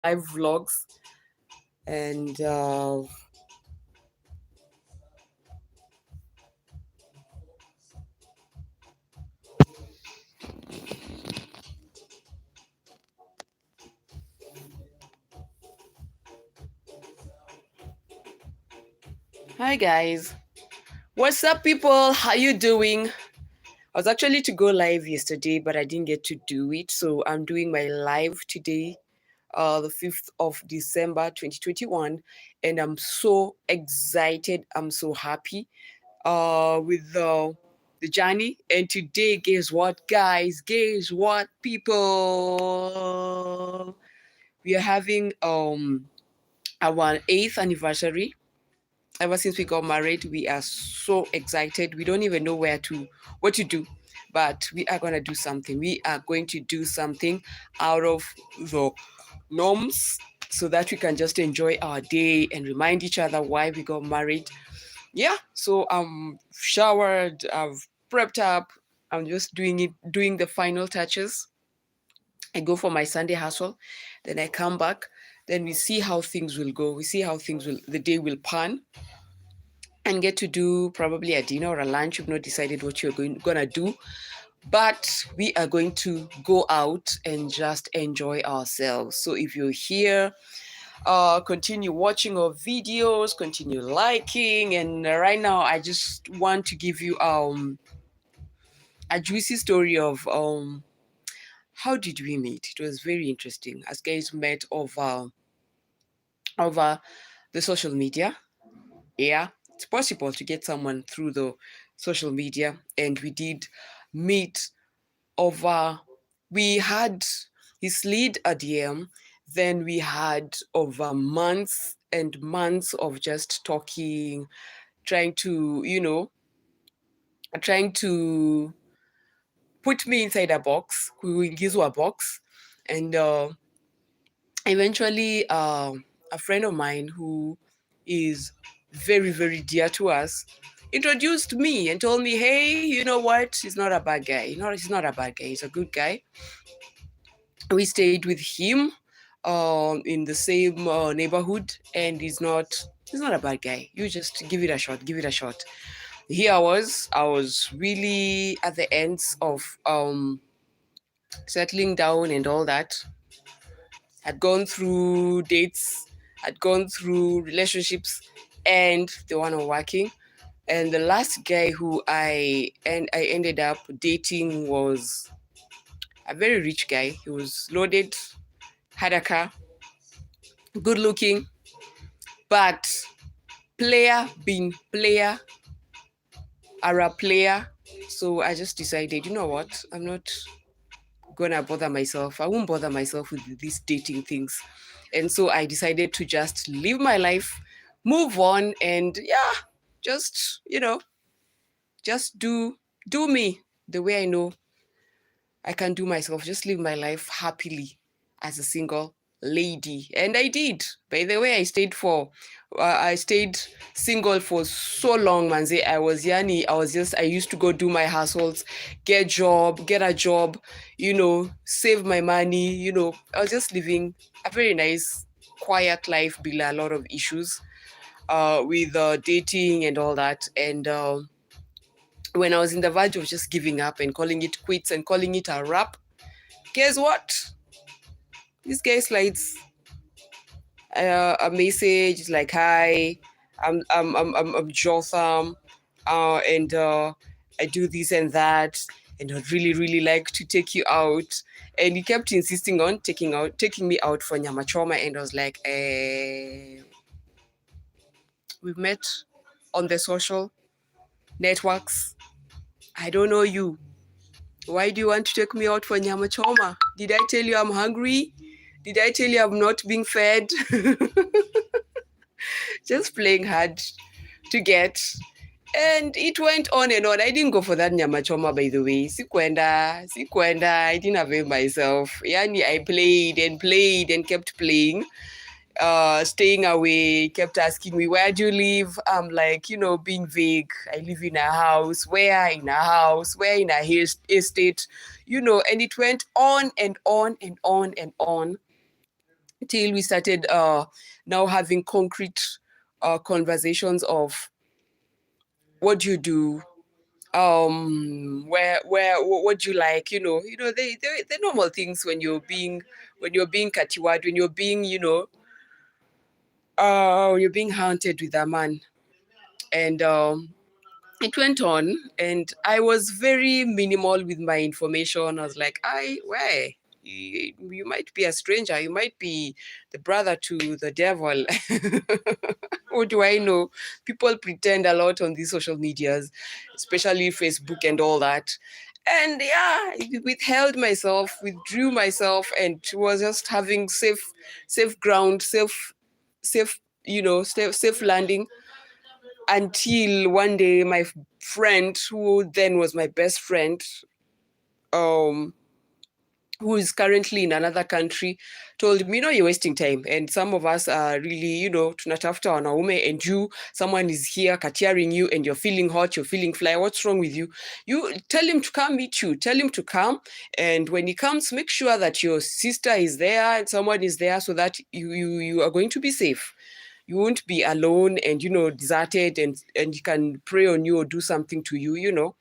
live vlogs. And hi guys, what's up, people? How you doing? I was actually to go live yesterday, but I didn't get to do it, so I'm doing my live today, the 5th of December 2021, and I'm so excited. I'm so happy with the journey. And today, guess what, guys? Guess what, people? We are having our 8th anniversary. Ever since we got married, we are so excited. We don't even know what to do, but we are gonna do something. We are going to do something out of the norms so that we can just enjoy our day and remind each other why we got married. Yeah, so I'm showered, I've prepped up, I'm just doing the final touches. I go for my Sunday hustle, then I come back, then we see how things will go. We see how the day will pan, and get to do probably a dinner or a lunch. We've not decided what you're gonna do, but we are going to go out and just enjoy ourselves. So if you're here, continue watching our videos, continue liking. And right now, I just want to give you a juicy story of how did we meet. It was very interesting. As guys met over the social media. Yeah, it's possible to get someone through the social media, and we did meet over. We had he slid a DM, then we had over months and months of just talking, trying to, trying to put me inside a box, kuingizwa a box, and eventually a friend of mine who is very, very dear to us introduced me and told me, hey, you know what, he's not a bad guy. He's not a bad guy, he's a good guy. We stayed with him in the same neighborhood, and he's not a bad guy. You just give it a shot, give it a shot. Here I was really at the ends of settling down and all that. Had gone through dates, had gone through relationships, and the one I'm working. And the last guy who I ended up dating was a very rich guy. He was loaded, had a car, good looking, but player being player, are a player. So I just decided, you know what? I'm not gonna bother myself. I won't bother myself with these dating things. And so I decided to just live my life, move on, and yeah, just, just do me the way I know I can do myself. Just live my life happily as a single lady. And I did. By the way, I stayed single for so long, manze. I was yani. I used to go do my hustles, get a job, save my money. I was just living a very nice, quiet life, bila a lot of issues, with dating and all that. And when I was in the verge of just giving up and calling it quits and calling it a wrap, guess what? This guy slides a message like, "Hi, I'm Jotham, and I do this and that, and I'd really really like to take you out." And he kept insisting on taking me out for nyama choma, and I was like, "We've met on the social networks. I don't know you. Why do you want to take me out for nyama choma? Did I tell you I'm hungry? Did I tell you I'm not being fed?" Just playing hard to get. And it went on and on. I didn't go for that nyama choma, by the way. Sikwenda. I didn't avail myself. Yani, I played and kept playing. Staying away, kept asking me, where do you live? I'm like, being vague. I live in a house. Where in a house? Where in a estate? And it went on and on and on and on. till we started now having concrete conversations of what do you do, what do you like, the normal things when you're being katiwad, when you're being, you're being haunted with a man. And it went on, and I was very minimal with my information. I was like, where? You might be a stranger. You might be the brother to the devil. What do I know? People pretend a lot on these social medias, especially Facebook and all that. And yeah, I withheld myself, withdrew myself, and was just having safe ground, safe, safe landing, until one day my friend, who then was my best friend, um who is currently in another country, told me, you're wasting time, and some of us are really, tunatafuta wanaume, and someone is here katiaring you, and you're feeling hot, you're feeling fly. What's wrong with you? You tell him to come meet you, tell him to come, and when he comes, make sure that your sister is there and someone is there, so that you are going to be safe. You won't be alone and, deserted, and you can pray on you or do something to you,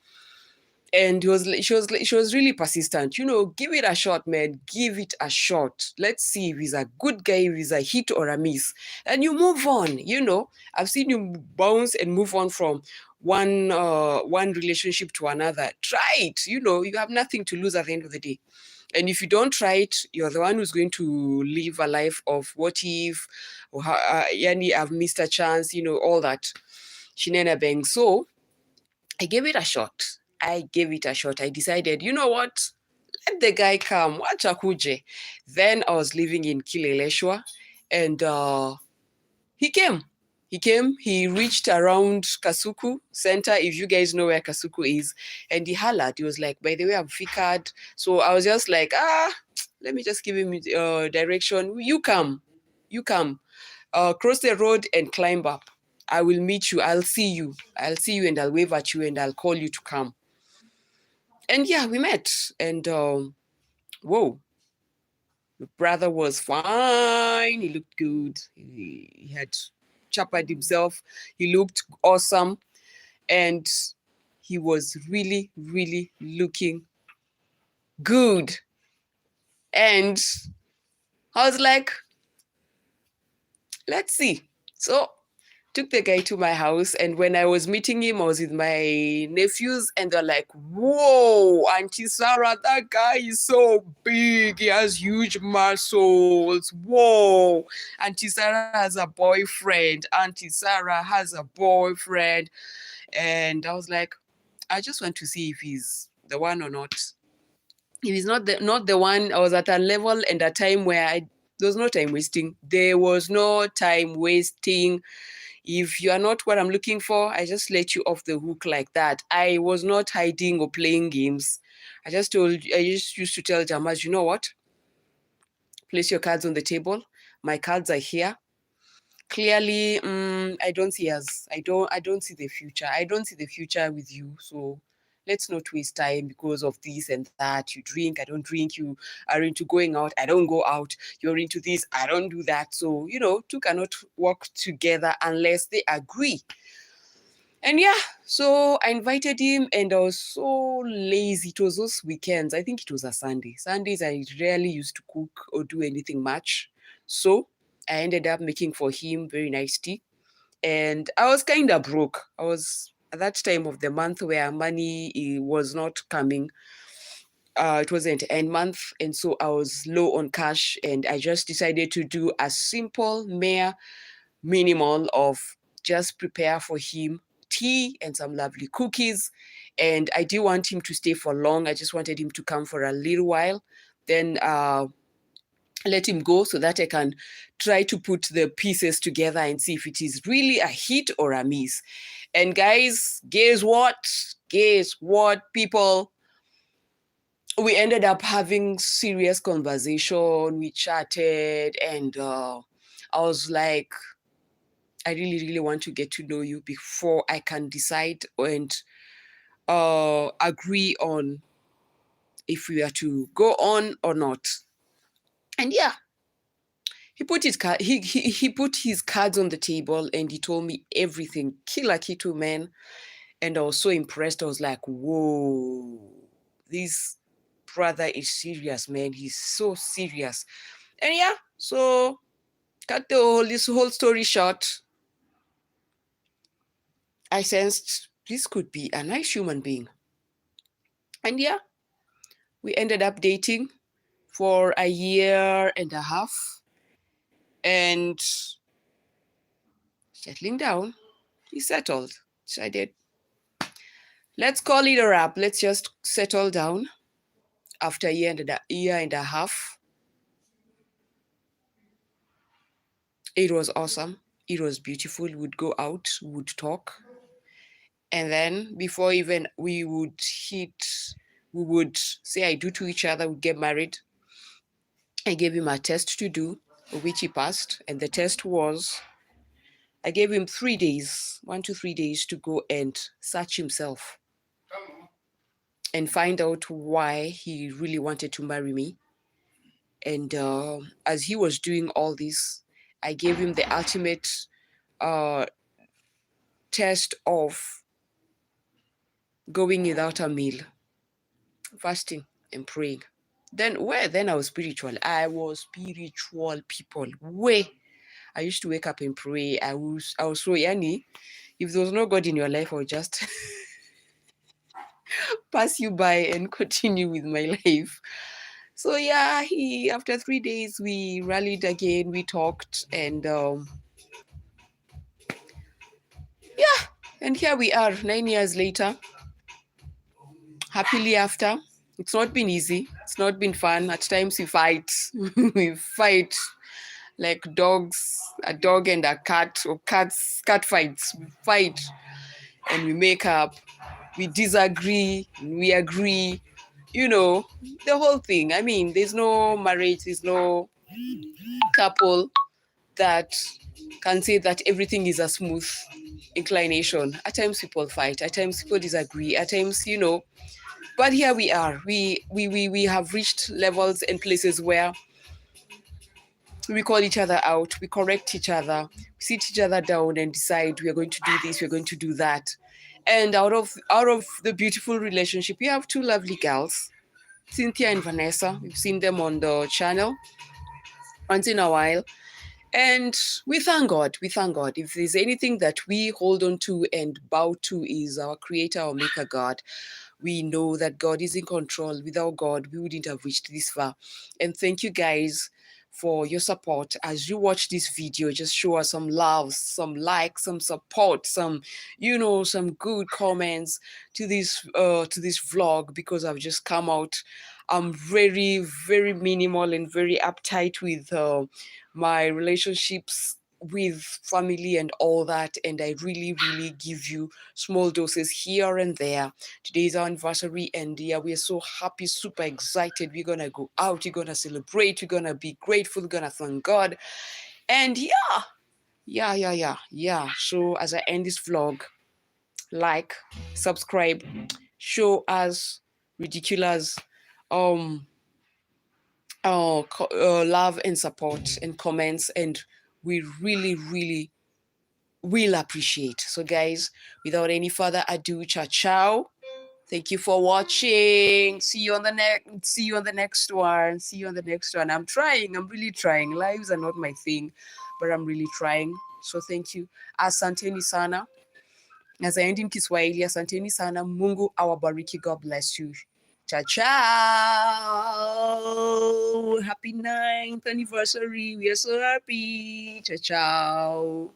And she was really persistent. Give it a shot, man. Give it a shot. Let's see if he's a good guy, if he's a hit or a miss. And you move on, I've seen you bounce and move on from one relationship to another. Try it. You have nothing to lose at the end of the day. And if you don't try it, you're the one who's going to live a life of what if, or yani, I've missed a chance, all that shinena bang. So I gave it a shot. I decided, you know what? Let the guy come. Wacha kuje. Then I was living in Kileleshwa, and he came. He reached around Kasuku Center, if you guys know where Kasuku is, and he hollered. He was like, by the way, I'm fikared. So I was just like, let me just give him direction. You come. Cross the road and climb up. I will meet you. I'll see you, and I'll wave at you, and I'll call you to come. And yeah, we met. And whoa, the brother was fine. He looked good. He had chappered himself. He looked awesome. And he was really, really looking good. And I was like, let's see. So took the guy to my house, and when I was meeting him, I was with my nephews, and they're like, whoa, Auntie Sarah, that guy is so big. He has huge muscles. Whoa, Auntie Sarah has a boyfriend. And I was like, I just want to see if he's the one or not. If he's not the one, I was at a level and a time where there was no time wasting. If you are not what I'm looking for, I just let you off the hook like that. I was not hiding or playing games. I just used to tell Jamaz, you know what? Place your cards on the table. My cards are here. Clearly, I don't see the future. I don't see the future with you. So let's not waste time because of this and that. You drink, I don't drink. You are into going out, I don't go out. You're into this, I don't do that. So, two cannot work together unless they agree. And yeah, so I invited him, and I was so lazy. It was those weekends. I think it was a Sunday. Sundays, I rarely used to cook or do anything much. So I ended up making for him very nice tea. And I was kind of broke. I was at that time of the month where money was not coming. It wasn't end month. And so I was low on cash. And I just decided to do a simple, mere minimal of just prepare for him tea and some lovely cookies. And I didn't want him to stay for long. I just wanted him to come for a little while. Then let him go so that I can try to put the pieces together and see if it is really a hit or a miss. And guys, guess what? People? We ended up having serious conversation. We chatted, and I was like, I really, really want to get to know you before I can decide and agree on if we are to go on or not. And yeah, He put he put his cards on the table and he told me everything. Killer Kitu, man. And I was so impressed. I was like, whoa, this brother is serious, man. He's so serious. And yeah, so cut this whole story short. I sensed this could be a nice human being. And yeah, we ended up dating for a year and a half and settling down. He settled. So I did. Let's call it a wrap. Let's just settle down after a year and a half. It was awesome. It was beautiful. We would go out, we would talk. And then before even we would say I do to each other, we'd get married. I gave him a test to do, which he passed. And the test was I gave him 3 days, 1 to 3 days to go and search himself and find out why he really wanted to marry me. And as he was doing all this, I gave him the ultimate test of going without a meal, fasting and praying. Then I was spiritual. I was spiritual, people. I used to wake up and pray. I was so yani. If there was no God in your life, I would just pass you by and continue with my life. So yeah, after 3 days we rallied again, we talked, and yeah, and here we are 9 years later, happily after. It's not been easy. It's not been fun. At times we fight. We fight like dogs, a dog and a cat, or cat fights. We fight and we make up. We disagree, we agree. You know, the whole thing. I mean, there's no marriage, there's no couple that can say that everything is a smooth inclination. At times people fight, at times people disagree, at times, but here we are. We have reached levels and places where we call each other out, we correct each other, we sit each other down and decide we are going to do this, we're going to do that. And out of the beautiful relationship, we have 2 lovely girls, Cynthia and Vanessa. We've seen them on the channel once in a while. And we thank God. We thank God. If there's anything that we hold on to and bow to is our creator or maker God. We know that God is in control. Without God, we wouldn't have reached this far. And thank you guys for your support. As you watch this video, just show us some love, some likes, some support, some good comments to this vlog, because I've just come out. I'm very, very minimal and very uptight with my relationships with family and all that, and I really, really give you small doses here and there. Today is our anniversary, and yeah, we are so happy, super excited. We're gonna go out, we're gonna celebrate, we're gonna be grateful, we're gonna thank God. And yeah. So as I end this vlog, like, subscribe, show us ridiculous love and support and comments, and we really, really will appreciate. So guys, without any further ado, ciao. Thank you for watching. See you on the next one. I'm really trying. Lives are not my thing, but I'm really trying. So thank you. Asanteni sana. As I end in Kiswahili, asanteni sana. Mungu awabariki. God bless you. Ciao, ciao. Happy 9th anniversary. We are so happy. Ciao, ciao.